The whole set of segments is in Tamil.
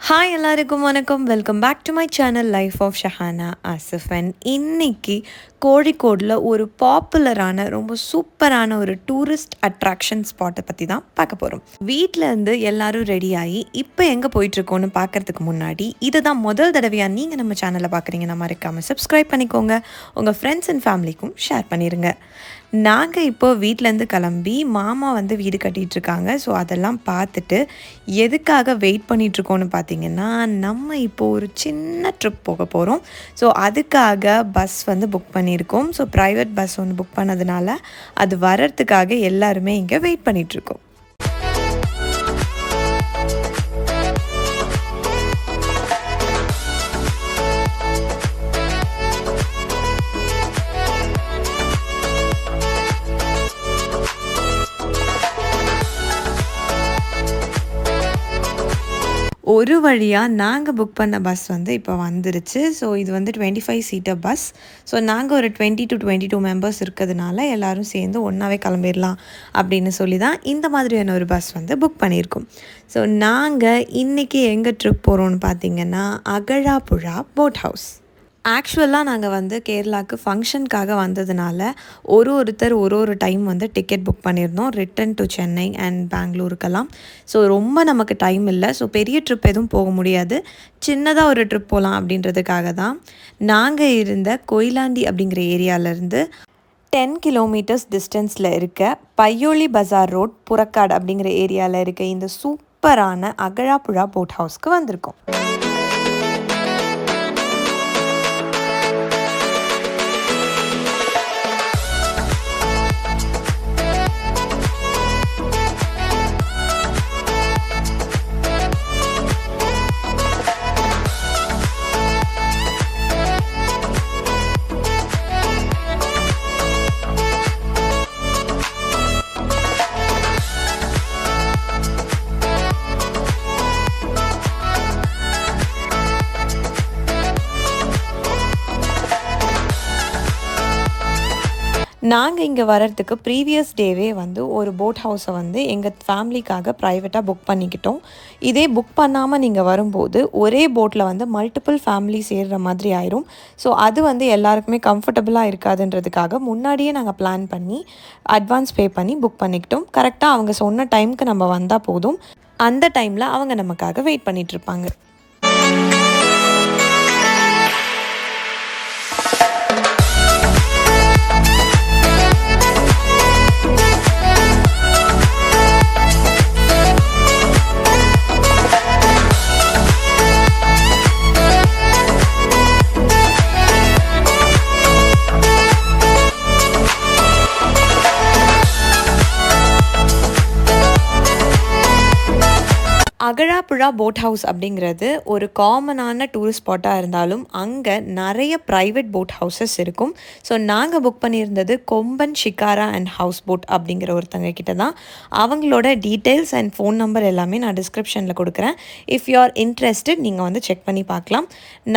ஹாய் எல்லாருக்கும் வணக்கம். Welcome back to my channel life of Shahana Asif. And இன்னைக்கு கோழிக்கோடில் ஒரு பாப்புலரான ரொம்ப சூப்பரான ஒரு டூரிஸ்ட் அட்ராக்ஷன் ஸ்பாட்டை பற்றி தான் பார்க்க போகிறோம். வீட்டிலேருந்து எல்லோரும் ரெடி ஆகி இப்போ எங்கே போயிட்டுருக்கோன்னு பார்க்குறதுக்கு முன்னாடி இதை தான் முதல் தடவையாக நீங்கள் நம்ம சேனலை பார்க்குறீங்கன்னா மறக்காமல் சப்ஸ்கிரைப் பண்ணிக்கோங்க. உங்கள் ஃப்ரெண்ட்ஸ் அண்ட் ஃபேமிலிக்கும் ஷேர் பண்ணிடுங்க. நாங்கள் இப்போது வீட்டிலேருந்து கிளம்பி மாமா வந்து வீடு கட்டிகிட்ருக்காங்க. ஸோ அதெல்லாம் பார்த்துட்டு எதுக்காக வெயிட் பண்ணிகிட்ருக்கோன்னு பார்த்தீங்கன்னா, நம்ம இப்போது ஒரு சின்ன ட்ரிப் போக போகிறோம். ஸோ அதுக்காக பஸ் வந்து புக் பண்ணியிருக்கோம். ஸோ ப்ரைவேட் பஸ் ஒன்று புக் பண்ணதுனால அது வர்றதுக்காக எல்லாருமே இங்கே வெயிட் பண்ணிகிட்ருக்கோம். ஒரு வழியாக நாங்கள் புக் பண்ண பஸ் வந்து இப்போ வந்துருச்சு. ஸோ இது வந்து 25 சீட்டர் பஸ். ஸோ நாங்கள் ஒரு 20 to 22 மெம்பர்ஸ் இருக்கிறதுனால எல்லோரும் சேர்ந்து ஒன்றாவே கிளம்பிடலாம் அப்படின்னு சொல்லி தான் இந்த மாதிரியான ஒரு பஸ் வந்து புக் பண்ணியிருக்கோம். ஸோ நாங்கள் இன்றைக்கி எங்கே ட்ரிப் போகிறோன்னு பார்த்திங்கன்னா அகழாப்புழா போட் ஹவுஸ். ஆக்சுவலாக நாங்கள் வந்து கேரளாவுக்கு ஃபங்க்ஷனுக்காக வந்ததுனால ஒருத்தர் ஒரு டைம் வந்து டிக்கெட் புக் பண்ணியிருந்தோம், ரிட்டன் டு சென்னை அண்ட் பெங்களூருக்கெல்லாம். ஸோ ரொம்ப நமக்கு டைம் இல்லை. ஸோ பெரிய ட்ரிப் எதுவும் போக முடியாது, சின்னதாக ஒரு ட்ரிப் போகலாம் அப்படின்றதுக்காக தான் நாங்கள் இருந்த கொயிலாண்டி அப்படிங்கிற ஏரியாவிலேருந்து 10 கிலோமீட்டர்ஸ் டிஸ்டன்ஸில் இருக்க பையோலி பஜார் ரோட் புறக்காடு அப்படிங்கிற ஏரியாவில் இருக்க இந்த சூப்பரான அகழாப்புழா போட் ஹவுஸ்க்கு வந்திருக்கோம். நாங்கள் இங்கே வர்றதுக்கு ப்ரீவியஸ் டேவே வந்து ஒரு போட் ஹவுஸை வந்து எங்கள் ஃபேமிலிக்காக ப்ரைவேட்டாக புக் பண்ணிக்கிட்டோம். இதே புக் பண்ணாமல் நீங்கள் வரும்போது ஒரே போட்டில் வந்து மல்டிபிள் ஃபேமிலி சேர்கிற மாதிரி ஆயிரும். ஸோ அது வந்து எல்லாருக்குமே கம்ஃபர்டபுளாக இருக்காதுன்றதுக்காக முன்னாடியே நாங்கள் பிளான் பண்ணி அட்வான்ஸ் பே பண்ணி புக் பண்ணிக்கிட்டோம். கரெக்டாக அவங்க சொன்ன டைமுக்கு நம்ம வந்தால் போதும், அந்த டைமில் அவங்க நமக்காக வெயிட் பண்ணிகிட்ருப்பாங்க. அகழாப்புழா போட் ஹவுஸ் அப்படிங்கிறது ஒரு காமனான டூரிஸ்ட் ஸ்பாட்டாக இருந்தாலும் அங்கே நிறைய ப்ரைவேட் போட் ஹவுசஸ் இருக்கும். ஸோ நாங்கள் book பண்ணியிருந்தது Komban shikara and house boat அப்படிங்கிற ஒருத்தங்க கிட்ட தான். அவங்களோட டீட்டெயில்ஸ் அண்ட் ஃபோன் நம்பர் எல்லாமே நான் டிஸ்கிரிப்ஷனில் கொடுக்குறேன். இஃப் யூ ஆர் இன்ட்ரெஸ்டட் நீங்கள் வந்து செக் பண்ணி பார்க்கலாம்.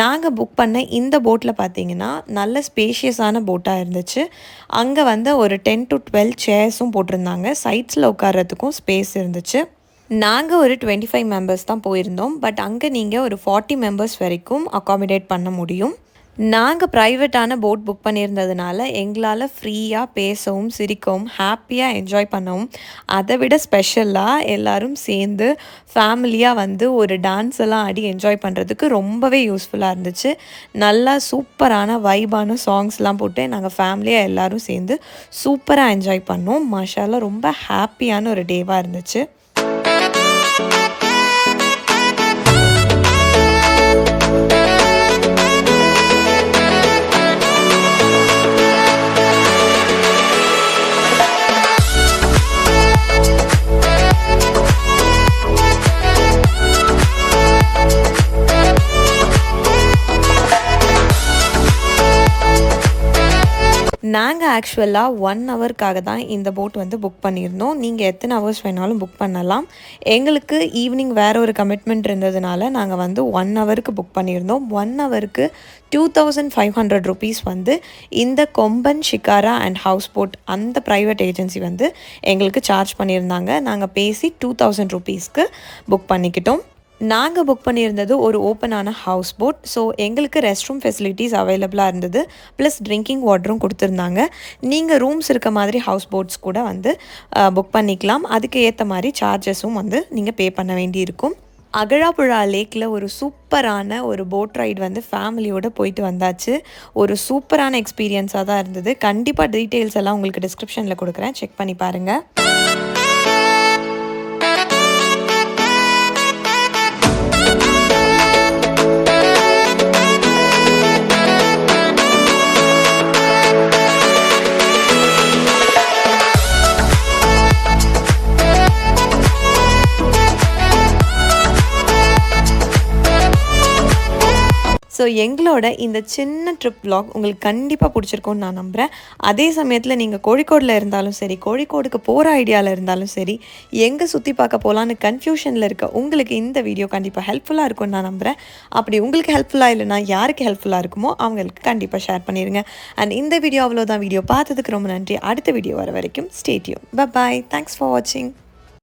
நாங்கள் புக் பண்ண இந்த போட்டில் பார்த்தீங்கன்னா நல்ல ஸ்பேஷியஸான போட்டாக இருந்துச்சு. அங்கே வந்து ஒரு 10 to 12 சேர்ஸும் போட்டிருந்தாங்க. சைட்ஸில் உட்கார்றதுக்கும் ஸ்பேஸ் இருந்துச்சு. நாங்கள் ஒரு 25 மெம்பர்ஸ் தான் போயிருந்தோம். பட் அங்கே நீங்கள் ஒரு 40 மெம்பர்ஸ் வரைக்கும் அக்காமடேட் பண்ண முடியும். நாங்கள் ப்ரைவேட்டான போட் புக் பண்ணியிருந்ததுனால எங்களால் ஃப்ரீயாக பேசவும் சிரிக்கவும் ஹாப்பியாக என்ஜாய் பண்ணவும், அதை விட ஸ்பெஷலாக எல்லோரும் சேர்ந்து ஃபேமிலியாக வந்து ஒரு டான்ஸ் எல்லாம் ஆடி என்ஜாய் பண்ணுறதுக்கு ரொம்பவே யூஸ்ஃபுல்லாக இருந்துச்சு. நல்லா சூப்பரான வைபான சாங்ஸ்லாம் போட்டு நாங்கள் ஃபேமிலியாக எல்லோரும் சேர்ந்து சூப்பராக என்ஜாய் பண்ணோம். மாஷாஅல்லாஹ் ரொம்ப ஹாப்பியான ஒரு டேவாக இருந்துச்சு. நாங்கள் ஆக்சுவலாக 1 ஹவருக்காக தான் இந்த போட் வந்து புக் பண்ணியிருந்தோம். நீங்கள் எத்தனை ஹவர்ஸ் வேணாலும் புக் பண்ணலாம். எங்களுக்கு ஈவினிங் வேறு ஒரு கமிட்மெண்ட் இருந்ததுனால நாங்கள் வந்து 1 ஹவருக்கு புக் பண்ணியிருந்தோம். 1 ஹவருக்கு 2500 ருபீஸ் வந்து இந்த கொம்பன் ஷிகாரா அண்ட் ஹவுஸ் போட் அந்த ப்ரைவேட் ஏஜென்சி வந்து எங்களுக்கு சார்ஜ் பண்ணியிருந்தாங்க. நாங்கள் பேசி 2000 ருபீஸ்க்கு புக் பண்ணிக்கிட்டோம். நாங்கள் புக் பண்ணியிருந்தது ஒரு ஓப்பனான ஹவுஸ் போட். ஸோ எங்களுக்கு ரெஸ்ட் ரூம் ஃபெசிலிட்டிஸ் அவைலபிளாக இருந்தது, ப்ளஸ் ட்ரிங்கிங் வாட்டரும் கொடுத்துருந்தாங்க. நீங்கள் ரூம்ஸ் இருக்க மாதிரி ஹவுஸ் போட்ஸ் கூட வந்து புக் பண்ணிக்கலாம். அதுக்கு ஏற்ற மாதிரி சார்ஜஸும் வந்து நீங்கள் பே பண்ண வேண்டியிருக்கும். அகழாப்புழா லேக்கில் ஒரு சூப்பரான ஒரு போட் ரைடு வந்து ஃபேமிலியோடு போயிட்டு வந்தாச்சு. ஒரு சூப்பரான எக்ஸ்பீரியன்ஸாக தான் இருந்தது. கண்டிப்பாக டீட்டெயில்ஸ் எல்லாம் உங்களுக்கு டிஸ்கிரிப்ஷனில் கொடுக்குறேன், செக் பண்ணி பாருங்கள். ஸோ எங்களோட இந்த சின்ன ட்ரிப் விலாக் உங்களுக்கு கண்டிப்பாக பிடிச்சிருக்கும்னு நான் நம்புகிறேன். அதே சமயத்தில் நீங்கள் கோழிக்கோடில் இருந்தாலும் சரி, கோழிக்கோடுக்கு போகிற ஐடியாவில் இருந்தாலும் சரி, எங்கே சுற்றி பார்க்க போகலான்னு கன்ஃபியூஷனில் இருக்க உங்களுக்கு இந்த வீடியோ கண்டிப்பாக ஹெல்ப்ஃபுல்லாக இருக்கும்னு நான் நம்புகிறேன். அப்படி உங்களுக்கு ஹெல்ப்ஃபுல்லாக இல்லைனா யாருக்கு ஹெல்ப்ஃபுல்லாக இருக்குமோ அவங்களுக்கு கண்டிப்பாக ஷேர் பண்ணிடுங்க. அண்ட் இந்த வீடியோ அவ்வளோதான். வீடியோ பார்த்ததுக்கு ரொம்ப நன்றி. அடுத்த வீடியோ வர வரைக்கும் stay tuned. Bye. Thanks for வாட்சிங்.